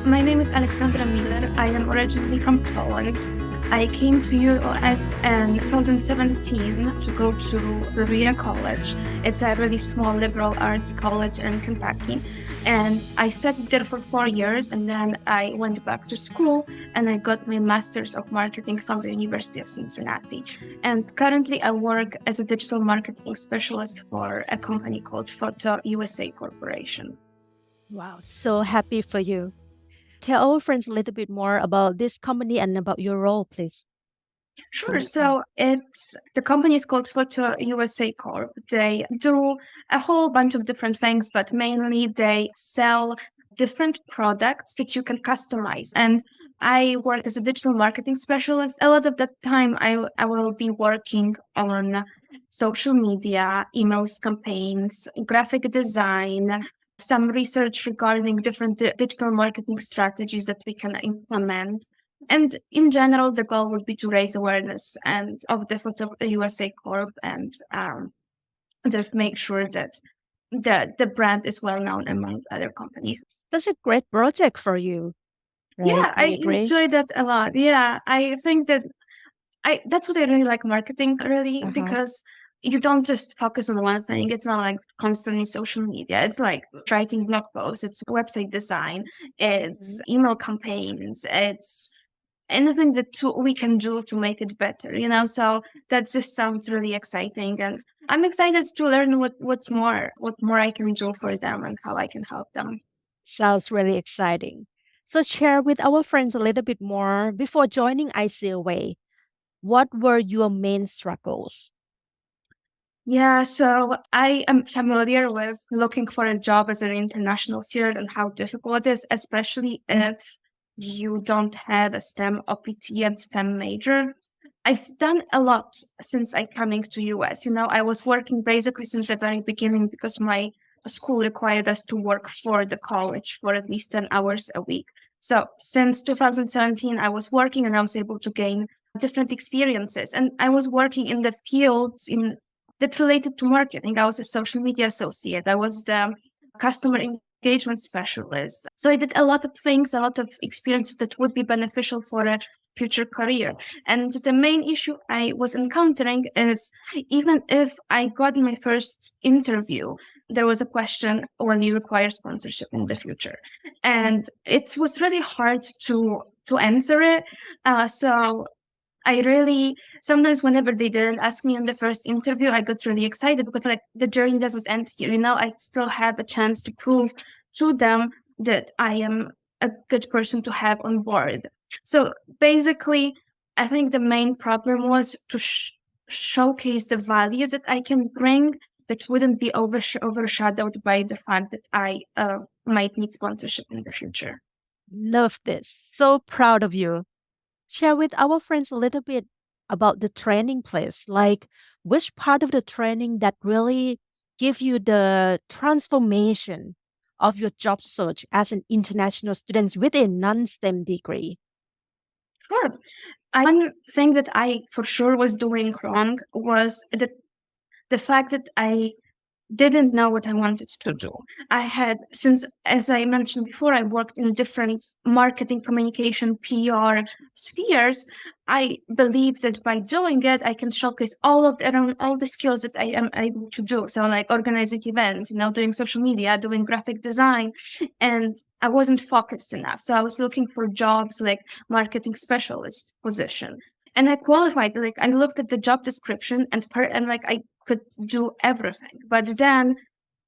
My name is Alexandra Miller. I am originally from Poland. I came to US in 2017 to go to Berea College. It's a really small liberal arts college in Kentucky. And I studied there for 4 years, and then I went back to school and I got my Master's of Marketing from the University of Cincinnati. And currently I work as a digital marketing specialist for a company called Photo USA Corporation. Wow, so happy for you. Tell our friends a little bit more about this company and about your role, please. Sure. So it's the company is called Photo USA Corp. They do a whole bunch of different things, but mainly they sell different products that you can customize. And I work as a digital marketing specialist. A lot of the time I will be working on social media, emails, campaigns, graphic design, some research regarding different digital marketing strategies that we can implement. And in general, the goal would be to raise awareness and of the Photo USA Corp and just make sure that the brand is well known among other companies. Such a great project for you, right? Yeah, Do I you agree? enjoy that a lot. Yeah, I think that I that's what I really like marketing really Uh-huh. because you don't just focus on one thing. It's not like constantly social media. It's like writing blog posts, it's website design, it's email campaigns, it's anything that we can do to make it better, so that just sounds really exciting, and I'm excited to learn what more I can do for them and how I can help them. Sounds really exciting. So share with our friends a little bit more before joining ICOA. What were your main struggles? Yeah, so I am familiar with looking for a job as an international student and how difficult it is, especially if you don't have a STEM OPT and STEM major. I've done a lot since I coming to US. I was working basically since the very beginning because my school required us to work for the college for at least 10 hours a week. So since 2017, I was working and I was able to gain different experiences. And I was working in the fields in that related to marketing. I was a social media associate. I was the customer engagement specialist. So I did a lot of things, a lot of experiences that would be beneficial for a future career. And the main issue I was encountering is even if I got my first interview, there was a question, will you require sponsorship in the future? And it was really hard to answer it. So I really sometimes whenever they didn't ask me in the first interview, I got really excited because like the journey doesn't end here. I still have a chance to prove to them that I am a good person to have on board. So basically, I think the main problem was to showcase the value that I can bring that wouldn't be overshadowed by the fact that I might need sponsorship in the future. Love this. So proud of you. Share with our friends a little bit about the training place, like which part of the training that really give you the transformation of your job search as an international student with a non-STEM degree. Sure. One thing that I for sure was doing wrong was the fact that I didn't know what I wanted to do. Since, as I mentioned before, I worked in different marketing, communication, PR spheres. I believe that by doing it, I can showcase all the skills that I am able to do. So, like organizing events, doing social media, doing graphic design, and I wasn't focused enough. So I was looking for jobs like marketing specialist position. And I qualified, like I looked at the job description and like I could do everything. But then,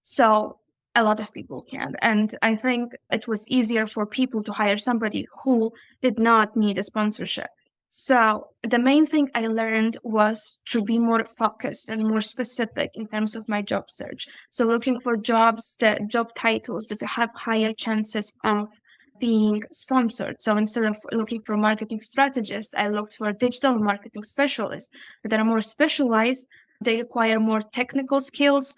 so a lot of people can. And I think it was easier for people to hire somebody who did not need a sponsorship. So the main thing I learned was to be more focused and more specific in terms of my job search. So looking for job titles that have higher chances of being sponsored. So instead of looking for marketing strategists, I looked for digital marketing specialists that are more specialized. They require more technical skills,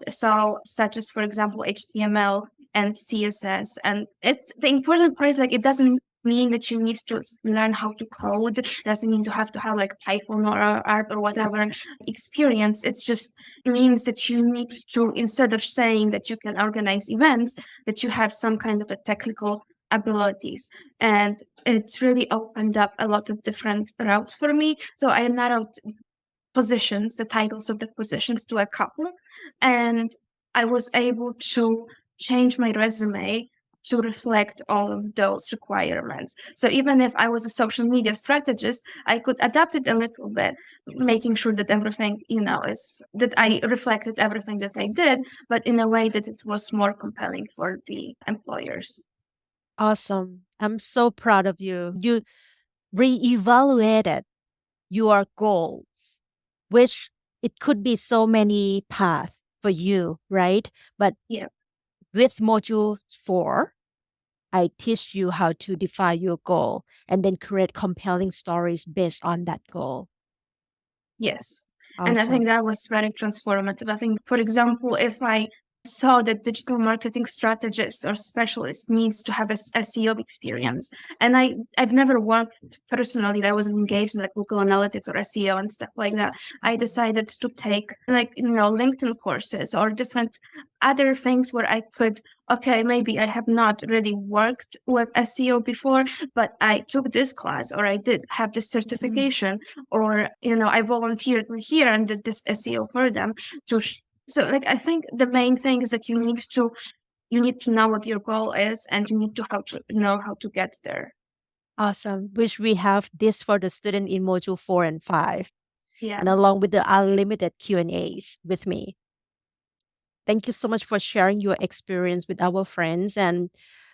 such as, for example, HTML and CSS. And it's the important part is like it doesn't mean that you need to learn how to code. It doesn't mean to have like Python or art or whatever experience. It means that you need to, instead of saying that you can organize events, that you have some kind of a technical abilities. And it's really opened up a lot of different routes for me. So I narrowed positions, the titles of the positions to a couple, and I was able to change my resume to reflect all of those requirements. So even if I was a social media strategist, I could adapt it a little bit, making sure that everything, is that I reflected everything that I did, but in a way that it was more compelling for the employers. Awesome. I'm so proud of you. You reevaluated your goals, which it could be so many paths for you, right? But Yeah. with module 4, I teach you how to define your goal and then create compelling stories based on that goal. Yes. And I think Awesome. that was very transformative. I think, for example, if I saw that digital marketing strategist or specialist needs to have a SEO experience, and I've never worked personally, I wasn't engaged in like Google Analytics or SEO and stuff like that. I decided to take like, LinkedIn courses or different other things where I could, okay, maybe I have not really worked with SEO before, but I took this class or I did have this certification or I volunteered here and did this SEO for them to so like I think the main thing is that you need to know what your goal is and you need to how to know how to get there. Awesome. Which we have this for the student in module 4 and 5, Yeah. and along with the unlimited Q&As with me. Thank you so much for sharing your experience with our friends. And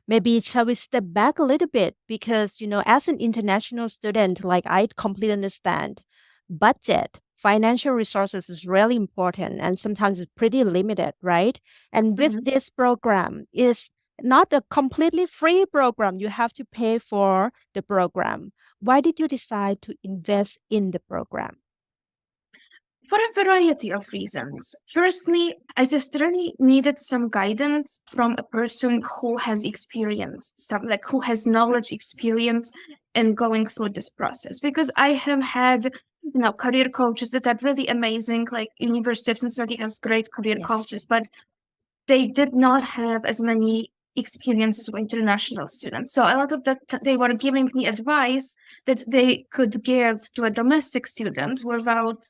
maybe shall we step back a little bit? Because, as an international student, like I completely understand, budget, financial resources is really important and sometimes it's pretty limited, right? And with Mhm. this program, is not a completely free program. You have to pay for the program. Why did you decide to invest in the program? For a variety of reasons. Firstly, I just really needed some guidance from a person who has experience, some like who has knowledge experience in going through this process. Because I have had, career coaches that are really amazing, like University of Cincinnati has great career Yes. coaches, but they did not have as many experiences with international students. So a lot of that they were giving me advice that they could give to a domestic student without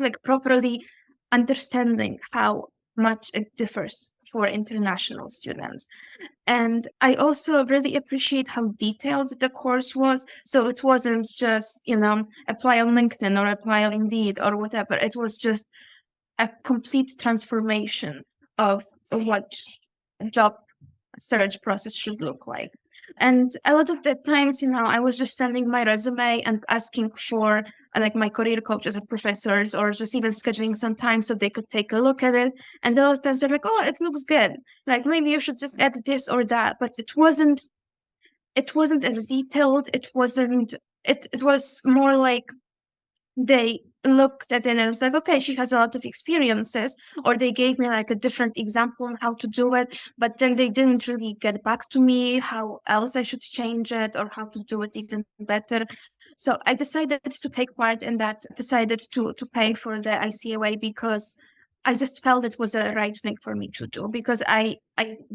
like properly understanding how much it differs for international students. And I also really appreciate how detailed the course was. So it wasn't just, apply on LinkedIn or apply on Indeed or whatever. It was just a complete transformation of what a job search process should look like. And a lot of the times, I was just sending my resume and asking for like my career coaches or professors or just even scheduling some time so they could take a look at it. And a lot of times they're like, oh, it looks good. Like maybe you should just add this or that. But it wasn't as detailed. It was more like they looked at it and it was like, okay, she has a lot of experiences, or they gave me like a different example on how to do it, but then they didn't really get back to me how else I should change it or how to do it even better. So I decided to take part in that, decided to pay for the ICOA because I just felt it was the right thing for me to do because I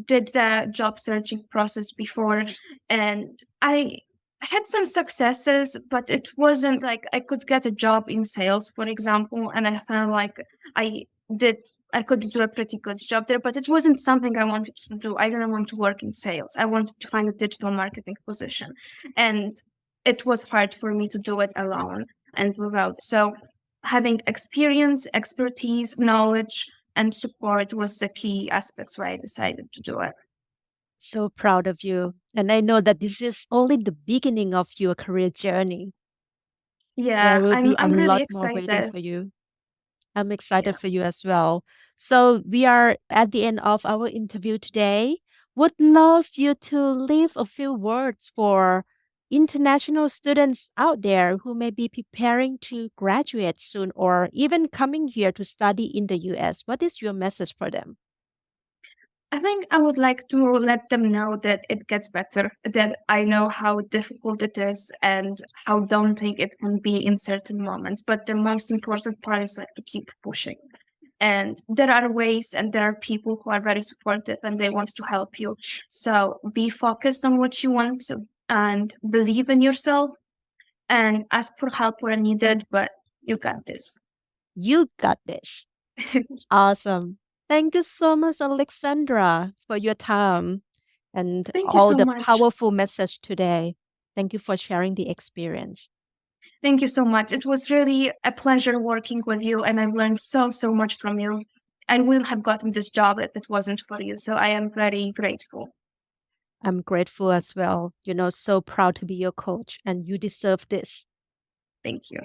did the job searching process before and I had some successes, but it wasn't like I could get a job in sales, for example, and I felt like I did I could do a pretty good job there, but it wasn't something I wanted to do. I didn't want to work in sales. I wanted to find a digital marketing position. And it was hard for me to do it alone and without. So having experience, expertise, knowledge, and support was the key aspects why I decided to do it. So proud of you. And I know that this is only the beginning of your career journey. There Yeah, will be I'm a I'm really lot more waiting excited. for you. I'm Yeah. excited for you as well. So we are at the end of our interview today. Would love you to leave a few words for international students out there who may be preparing to graduate soon or even coming here to study in the US. What is your message for them? I think I would like to let them know that it gets better, that I know how difficult it is and how daunting it can be in certain moments. But the most important part is like to keep pushing. And there are ways and there are people who are very supportive and they want to help you. So be focused on what you want to, and believe in yourself and ask for help where needed, but you got this. You got this. Awesome. Thank you so much, Alexandra, for your time and Thank you all so the much. powerful message today. Thank you for sharing the experience. Thank you so much. It was really a pleasure working with you, and I've learned so, so much from you. I wouldn't have gotten this job if it wasn't for you. So I am very grateful. I'm grateful as well. So proud to be your coach, and you deserve this. Thank you.